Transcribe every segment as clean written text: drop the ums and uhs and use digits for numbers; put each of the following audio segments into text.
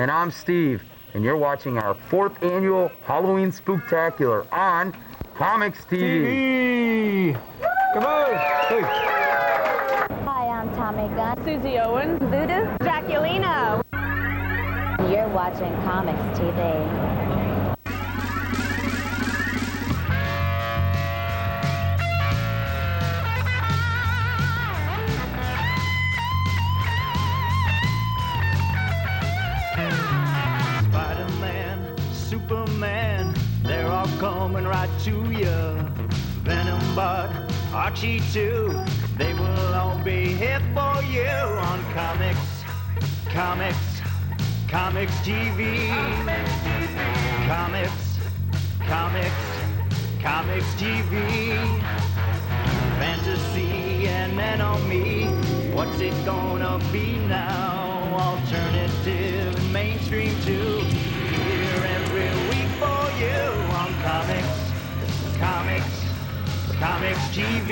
And I'm Steve, and you're watching our 4th annual Halloween Spooktacular on COMX-TV. Come on! Hey. Hi, I'm Tommy Gunn. Susie Owens. Voodoo. Jacquelina. You're watching COMX-TV. Superman, they're all coming right to you. Venom, Bud, Archie too, they will all be here for you on COMX-TV. COMX-TV. Fantasy and enemy, what's it gonna be now? Alternative and mainstream too. Here every week for you on COMX-TV. COMX-TV.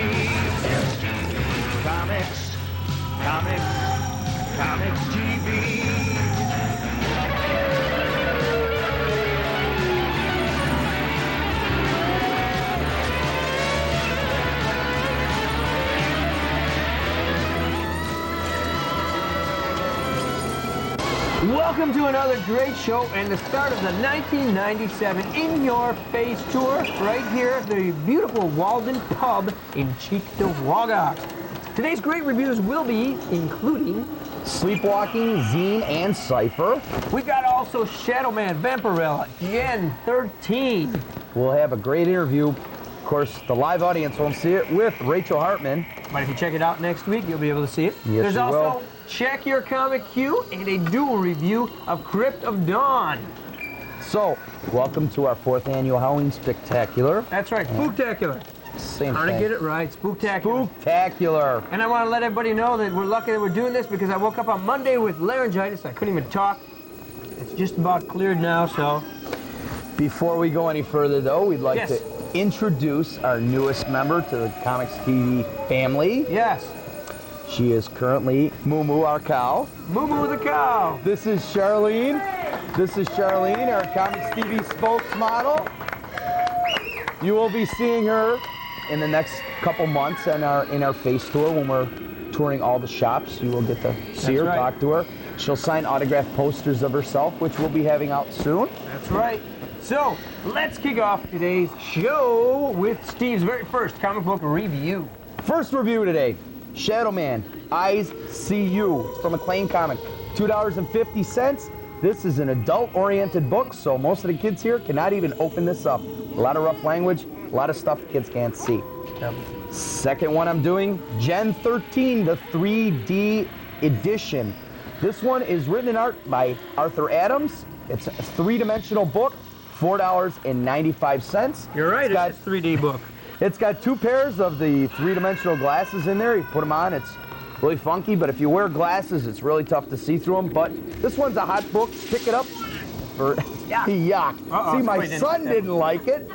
Welcome to another great show and the start of the 1997 In Your Face Tour right here at the beautiful Walden Pub in Cheektowaga. Today's great reviews will be including Sleepwalking, Zine, and Cypher. We've got also Shadow Man, Vampirella, Gen 13. We'll have a great interview. Of course, the live audience won't see it with Rachel Hartman. But if you check it out next week, you'll be able to see it. Yes, There's you also will. Check Your Comic Queue and a dual review of Crypt of Dawn. So, welcome to our 4th annual Halloween Spectacular. That's right, Spooktacular. Same Trying to thing. get it right, Spooktacular. Spooktacular. And I want to let everybody know that we're lucky that we're doing this because I woke up on Monday with laryngitis. I couldn't even talk. It's just about cleared now, so. Before we go any further, though, we'd like Yes. to introduce our newest member to the COMX-TV family. Yes. She is currently Moo Moo, our cow. Moo Moo the cow. This is Charlene. This is Charlene, our COMX-TV spokesmodel. You will be seeing her in the next couple months in our face tour when we're touring all the shops. You will get to see her, right. talk to her. She'll sign autographed posters of herself, which we'll be having out soon. That's right. So, let's kick off today's show with Steve's very first comic book review. First review today, Shadow Man, Eyes See You. It's from Acclaim Comic, $2.50. This is an adult-oriented book, so most of the kids here cannot even open this up. A lot of rough language, a lot of stuff kids can't see. Yep. Second one I'm doing, Gen 13, the 3D edition. This one is written in art by Arthur Adams. It's a 3-dimensional book, $4.95. You're right, It's got- it's a 3D book. It's got 2 pairs of the 3-dimensional glasses in there. You put them on, it's really funky, but if you wear glasses, it's really tough to see through them. But this one's a hot book. Pick it up for yuck. Uh-oh, See, my somebody son didn't like it.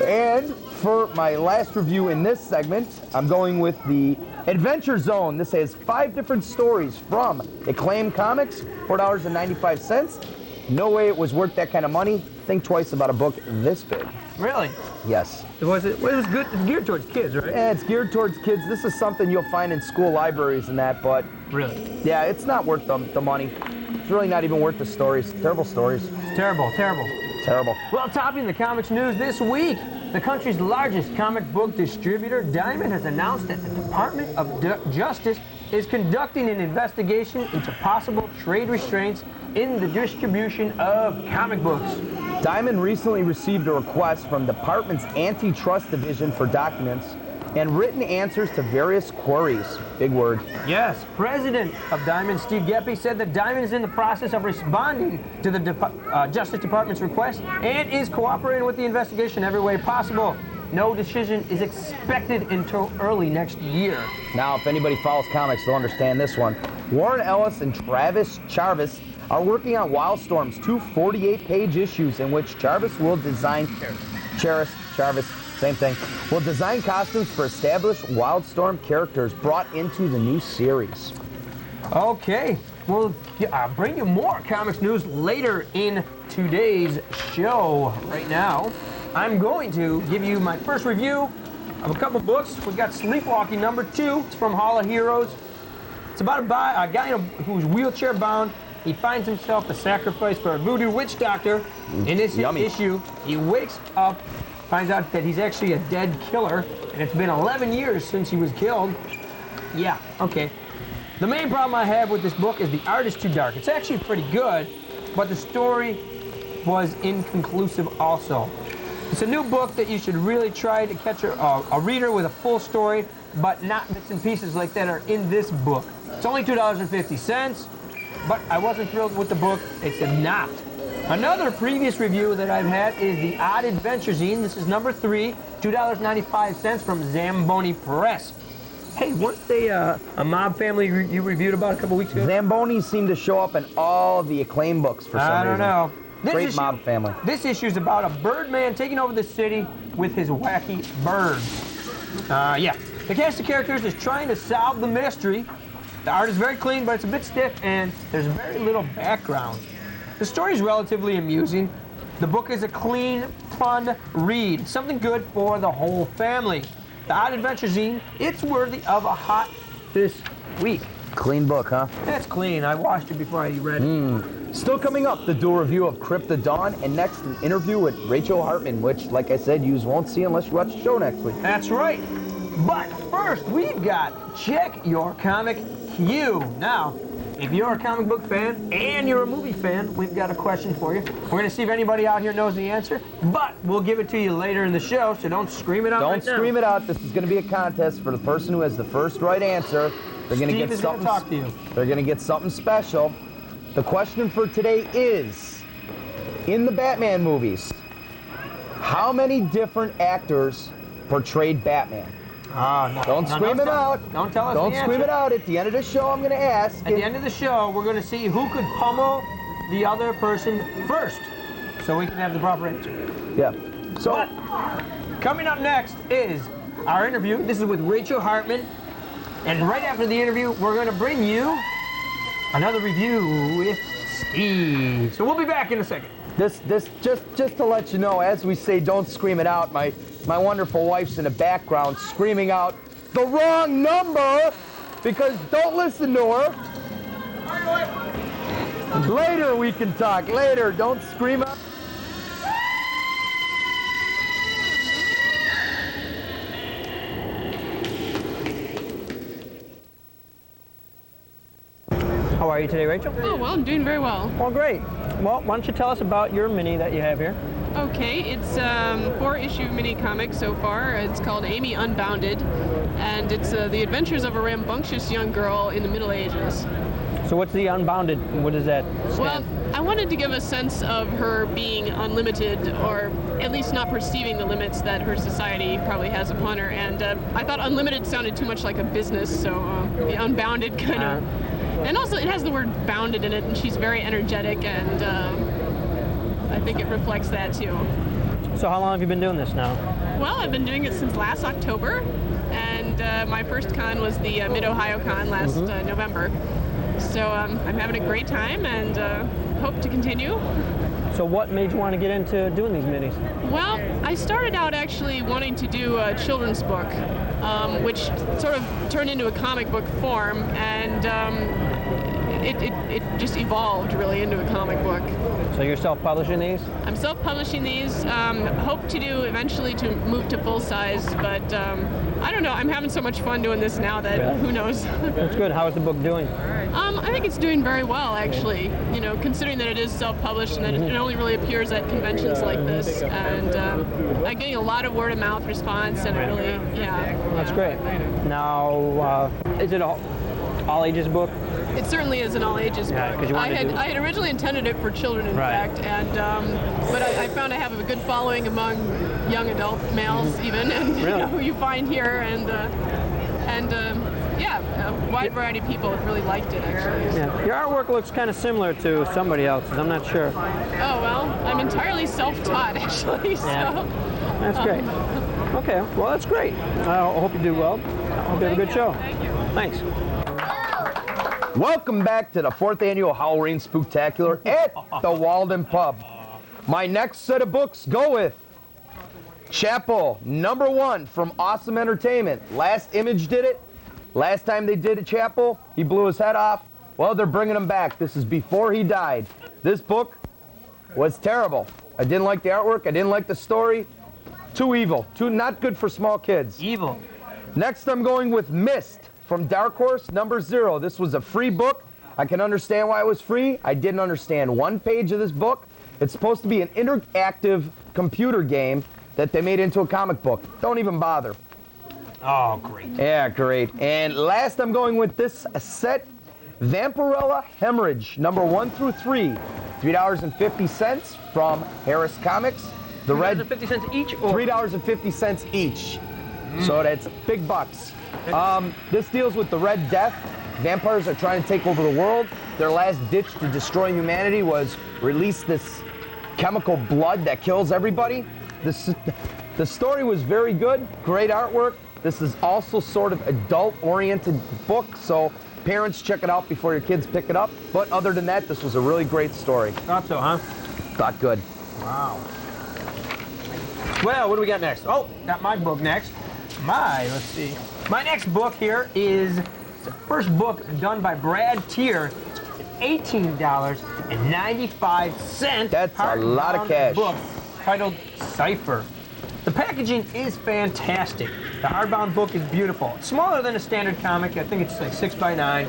And for my last review in this segment, I'm going with the Adventure Zone. This has 5 different stories from Acclaim Comics, $4.95. No way it was worth that kind of money. Think twice about a book this big. Really? Yes. It was good. It's geared towards kids, right? Yeah, it's geared towards kids. This is something you'll find in school libraries and that, but Really? yeah, it's not worth the money. It's really not even worth the stories. Terrible stories. It's terrible, terrible. Terrible. Well, topping the comics news this week, the country's largest comic book distributor, Diamond, has announced that the Department of Justice is conducting an investigation into possible trade restraints in the distribution of comic books. Diamond recently received a request from the department's antitrust division for documents and written answers to various queries. Big word. Yes, President of Diamond, Steve Geppi, said that Diamond is in the process of responding to the Justice Department's request and is cooperating with the investigation every way possible. No decision is expected until early next year. Now, if anybody follows comics, they'll understand this one. Warren Ellis and Travis Charvis are working on Wildstorm's 2 48-page issues in which Jarvis will design Jarvis, same thing, will design costumes for established Wildstorm characters brought into the new series. Okay. we'll bring you more comics news later in today's show. Right now, I'm going to give you my first review of a couple books. We've got Sleepwalking #2. It's from Hall of Heroes. It's about a guy who's wheelchair bound. He finds himself a sacrifice for a voodoo witch doctor. In this issue, he wakes up, finds out that he's actually a dead killer, and it's been 11 years since he was killed. Yeah, okay. The main problem I have with this book is the art is too dark. It's actually pretty good, but the story was inconclusive also. It's a new book that you should really try to catch a reader with a full story, but not bits and pieces like that are in this book. It's only $2.50, but I wasn't thrilled with the book. It's not. Another previous review that I've had is the Odd Adventure Zine. This is #3, $2.95 from Zamboni Press. Hey, weren't they a mob family you reviewed about a couple weeks ago? Zamboni seemed to show up in all the Acclaim books for some reason. I don't know. Great mob family. This issue is about a Birdman taking over the city with his wacky birds. Yeah. The cast of characters is trying to solve the mystery. The art is very clean, but it's a bit stiff, and there's very little background. The story is relatively amusing. The book is a clean, fun read. Something good for the whole family. The Odd Adventure Zine, it's worthy of a hot this week. Clean book, huh? That's clean. I washed it before I read it. Still coming up, the dual review of Crypt the Dawn, and next an interview with Rachel Hartman, which, like I said, you won't see unless you watch the show next week. That's right. But first, we've got Check Your Comic Queue. Now, if you're a comic book fan and you're a movie fan, we've got a question for you. We're going to see if anybody out here knows the answer, but we'll give it to you later in the show, so don't scream it out right now. Don't scream it out. This is going to be a contest for the person who has the first right answer. They're going to get something. Talk to you. They're going to get something special. The question for today is, in the Batman movies, how many different actors portrayed Batman? No. Don't scream it out. Don't tell us Don't the scream answer. it out. At the end of the show, I'm going to ask. At the end of the show, we're going to see who could pummel the other person first, so we can have the proper answer. Yeah. So, But coming up next is our interview. This is with Rachel Hartman. And right after the interview, we're going to bring you another review with Steve. So we'll be back in a second. just to let you know, as we say, don't scream it out, my wonderful wife's in the background screaming out the wrong number because don't listen to her. Later we can talk. Later. Don't scream out. How are you today, Rachel? Oh, well, I'm doing very well. Well, great. Well, why don't you tell us about your mini that you have here? Okay, it's a 4-issue mini comic so far. It's called Amy Unbounded, and it's the adventures of a rambunctious young girl in the Middle Ages. So what's the Unbounded? What does that stand? Well, I wanted to give a sense of her being unlimited, or at least not perceiving the limits that her society probably has upon her. And I thought unlimited sounded too much like a business, so the unbounded kind of... And also, it has the word bounded in it, and she's very energetic, and I think it reflects that too. So how long have you been doing this now? Well, I've been doing it since last October, and my first con was the Mid-Ohio Con last November. So I'm having a great time, and hope to continue. So what made you want to get into doing these minis? Well, I started out actually wanting to do a children's book, which sort of turned into a comic book form, and it just evolved really into a comic book. So you're self-publishing these? I'm self-publishing these. Hope to do eventually to move to full size, but I don't know. I'm having so much fun doing this now that who knows. That's good. How is the book doing? I think it's doing very well, actually. You know, considering that it is self-published and that it only really appears at conventions like this, and I'm getting a lot of word-of-mouth response, and it really, That's great. Now, is it all ages book? It certainly is an all-ages book. 'cause you I wanted to had originally intended it for children, in fact, and but I found I have a good following among young adult males, even, and who you find here, and a wide variety of people have really liked it, actually. Yeah. Your artwork looks kind of similar to somebody else's. I'm not sure. Oh, well, I'm entirely self-taught, actually, so... That's great. Okay, well, that's great. I hope you do well. I hope you have a good show. Thank you. Thanks. Welcome back to the 4th Annual Halloween Spooktacular at the Walden Pub. My next set of books go with Chapel #1 from Awesome Entertainment. Last Image did it. Last time they did a Chapel, he blew his head off. Well, they're bringing him back. This is before he died. This book was terrible. I didn't like the artwork. I didn't like the story. Too evil. Too not good for small kids. Evil. Next, I'm going with Mist from Dark Horse #0. This was a free book. I can understand why it was free. I didn't understand one page of this book. It's supposed to be an interactive computer game that they made into a comic book. Don't even bother. Oh, great. Yeah, great. And last, I'm going with this set, Vampirella Hemorrhage, #1 through 3. $3.50 from Harris Comics. The red, 50 cents each, or $3.50 each. So that's big bucks. This deals with the Red Death. Vampires are trying to take over the world. Their last ditch to destroy humanity was release this chemical blood that kills everybody. The story was very good, great artwork. This is also sort of adult-oriented book, so parents check it out before your kids pick it up. But other than that, this was a really great story. Thought so, huh? Thought good. Wow. Well, what do we got next? Oh, got my book next. Let's see. My next book here is the first book done by Brad Tier. $18.95. That's a lot of cash. Book titled Cypher. The packaging is fantastic. The hardbound book is beautiful. It's smaller than a standard comic. I think it's like 6x9.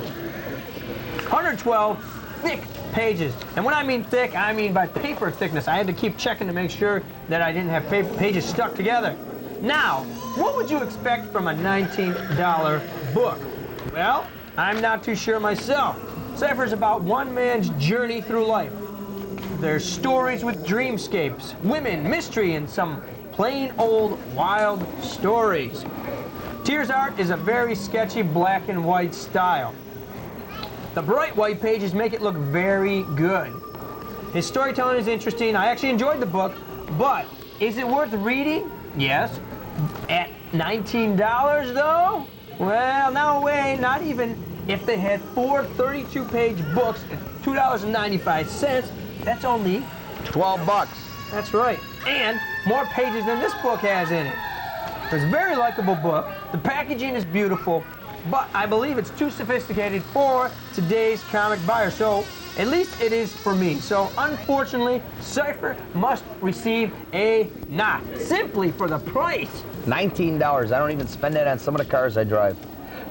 112 thick pages. And when I mean thick, I mean by paper thickness. I had to keep checking to make sure that I didn't have pages stuck together. Now, what would you expect from a $19 book? Well, I'm not too sure myself. Cypher is about one man's journey through life. There's stories with dreamscapes, women, mystery, and some plain old wild stories. Tier's art is a very sketchy black and white style. The bright white pages make it look very good. His storytelling is interesting. I actually enjoyed the book, but is it worth reading? Yes. At $19 though? Well, no way, not even. If they had 4 32-page books at $2.95, that's only 12 bucks. That's right. And more pages than this book has in it. It's a very likable book. The packaging is beautiful, but I believe it's too sophisticated for today's comic buyer. So at least it is for me. So unfortunately, Cypher must receive a knock simply for the price. $19. I don't even spend that on some of the cars I drive.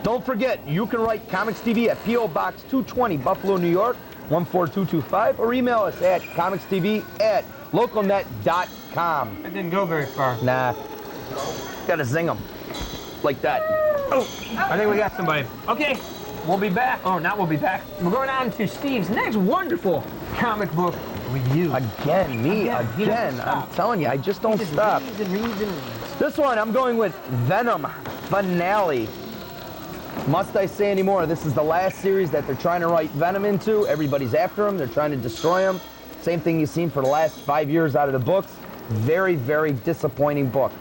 Don't forget, you can write Comics TV at P.O. Box 220, Buffalo, New York, 14225, or email us at comicstv@localnet.com. That didn't go very far. Nah. Gotta zing them. Like that. Oh, I think we got somebody. Okay, we'll be back. Oh, not we'll be back. We're going on to Steve's next wonderful comic book review. Again, me again. I'm telling you, I just don't stop. Reads. This one, I'm going with Venom Finale. Must I say any more? This is the last series that they're trying to write Venom into. Everybody's after him. They're trying to destroy him. Same thing you've seen for the last 5 years out of the books. Very, very disappointing book.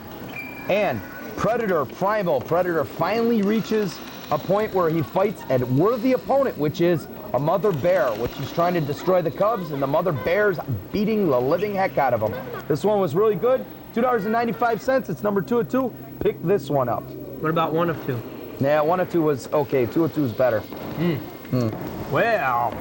And Predator Primal. Predator finally reaches a point where he fights a worthy opponent, which is a mother bear, which is trying to destroy the cubs, and the mother bear's beating the living heck out of him. This one was really good. $2.95. It's #2 of 2. Pick this one up. What about 1 of 2? Yeah, 1 of 2 was okay. 2 of 2 is better. Well,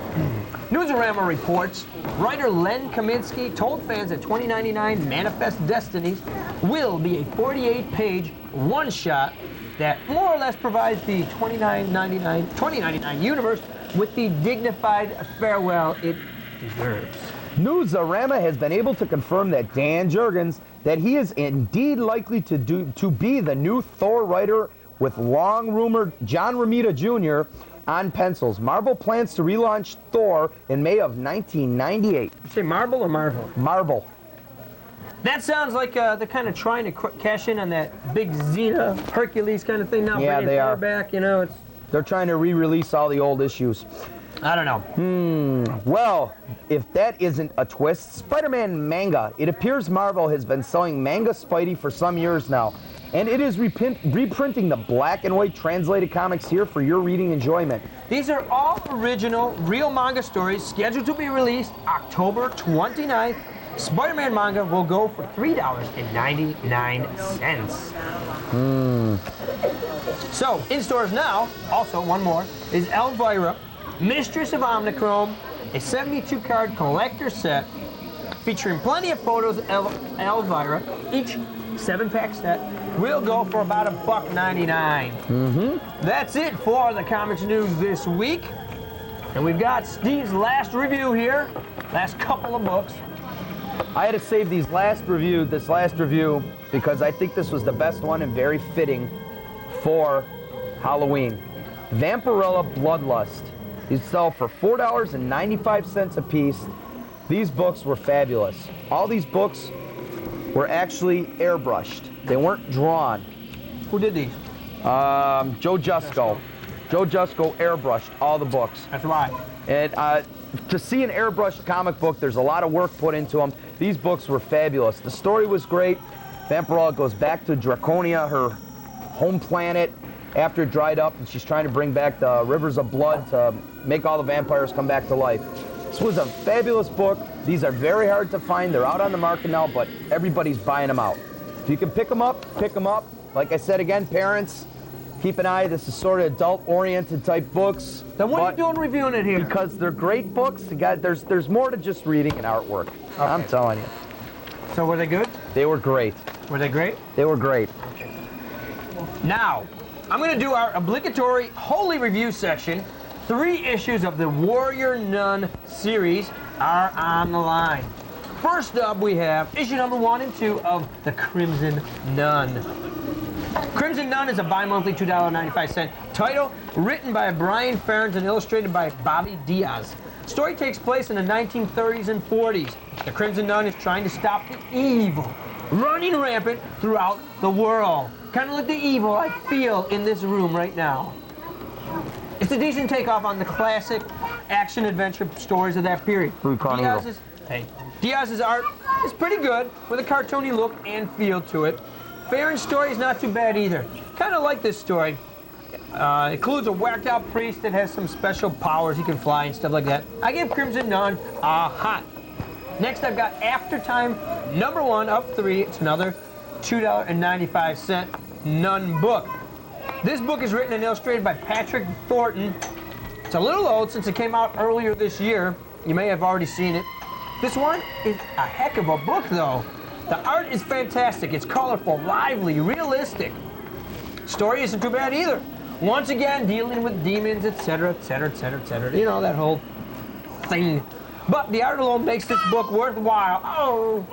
Newsarama reports writer Len Kaminsky told fans that 2099 Manifest Destinies will be a 48-page one-shot that more or less provides the 2099 universe with the dignified farewell it deserves. Newsarama has been able to confirm that Dan Jurgens, that he is indeed likely to be the new Thor writer, with long-rumored John Romita Jr. on pencils. Marvel plans to relaunch Thor in May of 1998. You say Marvel or Marvel? Marvel. That sounds like they're kind of trying to cash in on that big Xena, Hercules kind of thing now. Yeah, they are. Back, you know, They're trying to re-release all the old issues. I don't know. Well, if that isn't a twist, Spider-Man manga. It appears Marvel has been selling manga Spidey for some years now. and it is reprinting the black and white translated comics here for your reading enjoyment. These are all original, real manga stories scheduled to be released October 29th. Spider-Man manga will go for $3.99. So, in stores now, also one more, is Elvira, Mistress of Omnichrome, a 72-card collector set featuring plenty of photos of Elvira. Each 7-pack set will go for about $1.99. That's it for the comics news this week. And we've got Steve's last review here, last couple of books. I had to save this last review, because I think this was the best one and very fitting for Halloween. Vampirella Bloodlust. These sell for $4.95 a piece. These books were fabulous. All these books were actually airbrushed. They weren't drawn. Who did these? Joe Jusko. Joe Jusko airbrushed all the books. That's right. And to see an airbrushed comic book, there's a lot of work put into them. These books were fabulous. The story was great. Vampirella goes back to Draconia, her home planet, after it dried up, and she's trying to bring back the rivers of blood to make all the vampires come back to life. This was a fabulous book. These are very hard to find. They're out on the market now, but everybody's buying them out. If you can pick them up, pick them up. Like I said again, parents, keep an eye. This is sort of adult-oriented type books. Then what are you doing reviewing it here? Because they're great books. There's more to just reading and artwork. Okay. I'm telling you. So were they good? They were great. Were they great? They were great. Okay. Now, I'm going to do our obligatory Holy Review section. 3 issues of the Warrior Nun series are on the line. First up, we have issue number 1 and 2 of The Crimson Nun. Crimson Nun is a bi-monthly $2.95 title, written by Brian Ferentz and illustrated by Bobby Diaz. The story takes place in the 1930s and 40s. The Crimson Nun is trying to stop the evil running rampant throughout the world. Kind of like the evil I feel in this room right now. It's a decent takeoff on the classic action-adventure stories of that period. Diaz's art is pretty good, with a cartoony look and feel to it. Farron's story is not too bad either. Kind of like this story. It includes a whacked-out priest that has some special powers. He can fly and stuff like that. I give Crimson Nun a hot. Next, I've got After Time, number 1 of 3. It's another $2.95 Nun book. This book is written and illustrated by Patrick Thornton. It's a little old since it came out earlier this year. You may have already seen it. This one is a heck of a book, though. The art is fantastic. It's colorful, lively, realistic. Story isn't too bad either. Once again, dealing with demons, etc., etc., etc., etc. You know, that whole thing. But the art alone makes this book worthwhile. Oh,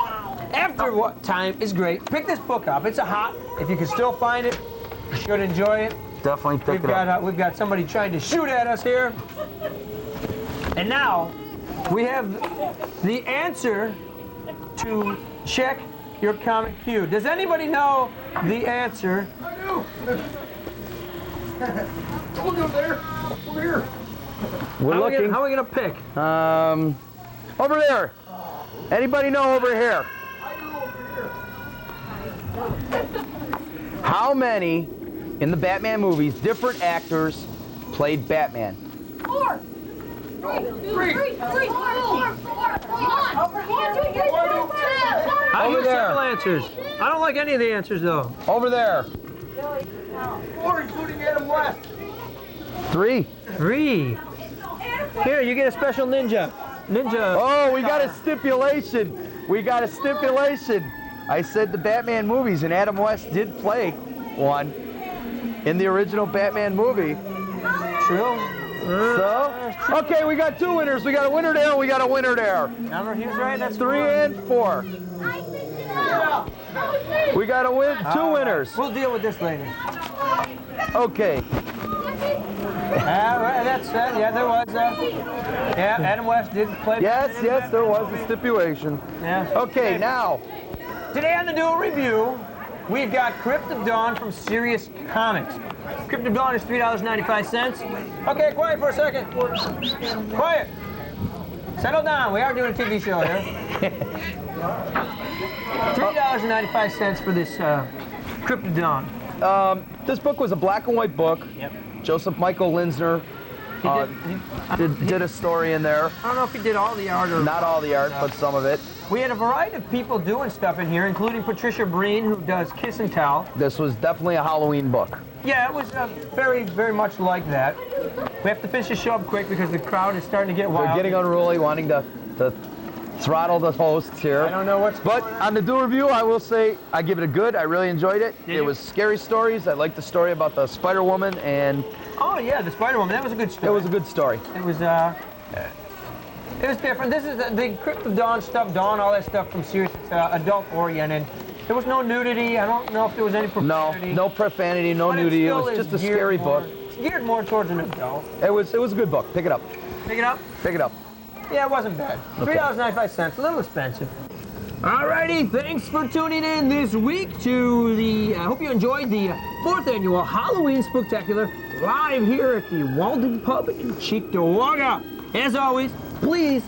After What Time is great. Pick this book up. It's a hot. If you can still find it, you should enjoy it. Definitely pick it up. We've got somebody trying to shoot at us here. And now, we have the answer to check your comic queue. Does anybody know the answer? I do. Don't go there. Over here. We're looking. How are we gonna pick? Over there. Anybody know over here? I know over here. How many in the Batman movies different actors played Batman? 4. Three. I Over hear there. several answers. I don't like any of the answers though. Over there. 4, including Adam West. 3. 3. Here, you get a special ninja. Oh, we got a stipulation. I said the Batman movies, and Adam West did play one in the original Batman movie. True. So, okay, we got 2 winners. We got a winner there, and we got a winner there. Number he was right. That's 3 and 4. We got 2 winners. We'll deal with this later. Okay. That's yeah, there was that. Yeah, Adam West did play. Yes, there was a stipulation. Yeah. Okay, now. Today on the Dual Review, we've got Crypt of Dawn from Serious Comics. Crypt of Dawn is $3.95. Okay, quiet for a second. Quiet. Settle down. We are doing a TV show here. $3.95 for this Cryptodon. This book was a black and white book. Yep. Joseph Michael Linsner did a story in there. I don't know if he did all the art or Not all the art, but some of it. We had a variety of people doing stuff in here, including Patricia Breen, who does Kiss and Tell. This was definitely a Halloween book. Yeah, it was very, very much like that. We have to finish the show up quick because the crowd is starting to get wild. They're getting unruly, wanting to throttle the hosts here. I don't know what's But going on. on the do review, I will say I give it a good. I really enjoyed it. Did It you? was scary stories. I liked the story about the Spider Woman, and Oh yeah, the Spider Woman. That was a good story. it was a good story. It was different. This is the Cryptodon stuff, Dawn, all that stuff from Sirius. It's adult oriented. There was no nudity. I don't know if there was any No, profanity. no profanity, no But nudity. It still was is just a geared scary more- book. It's geared more towards an adult. It was a good book. Pick it up. Pick it up. Pick it up. Yeah, it wasn't bad. $3.95, a little expensive. Alrighty, thanks for tuning in this week to the, I hope you enjoyed the 4th Annual Halloween Spooktacular live here at the Walden Pub in Cheektowaga. As always, please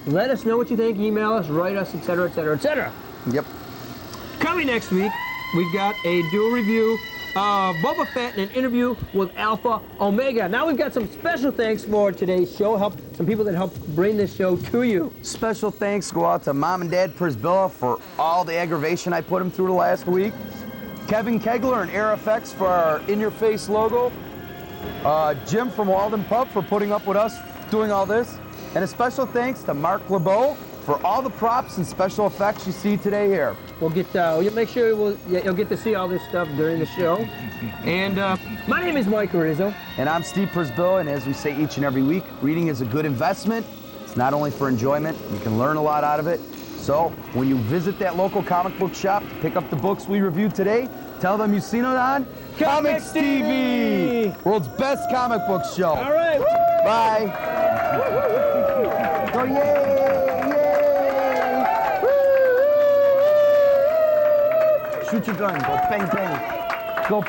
let us know what you think, email us, write us, etc., etc., etc. Yep. Coming next week, we've got a dual review of Boba Fett and an interview with Alpha Omega. Now we've got some special thanks for today's show, some people that helped bring this show to you. Special thanks go out to Mom and Dad Przybyla for all the aggravation I put them through the last week. Kevin Kegler and Air Effects for our in-your-face logo. Jim from Walden Pub for putting up with us doing all this. And a special thanks to Mark LeBeau for all the props and special effects you see today here. We'll get, you'll make sure you'll get to see all this stuff during the show. And my name is Mike Rizzo. And I'm Steve Przybyla, and as we say each and every week, reading is a good investment. It's not only for enjoyment, you can learn a lot out of it. So when you visit that local comic book shop to pick up the books we reviewed today, tell them you've seen it on COMX-TV, world's best comic book show. All right. Woo! Bye. Go yay, yay. Woo! Shoot your gun, go bang bang. Go.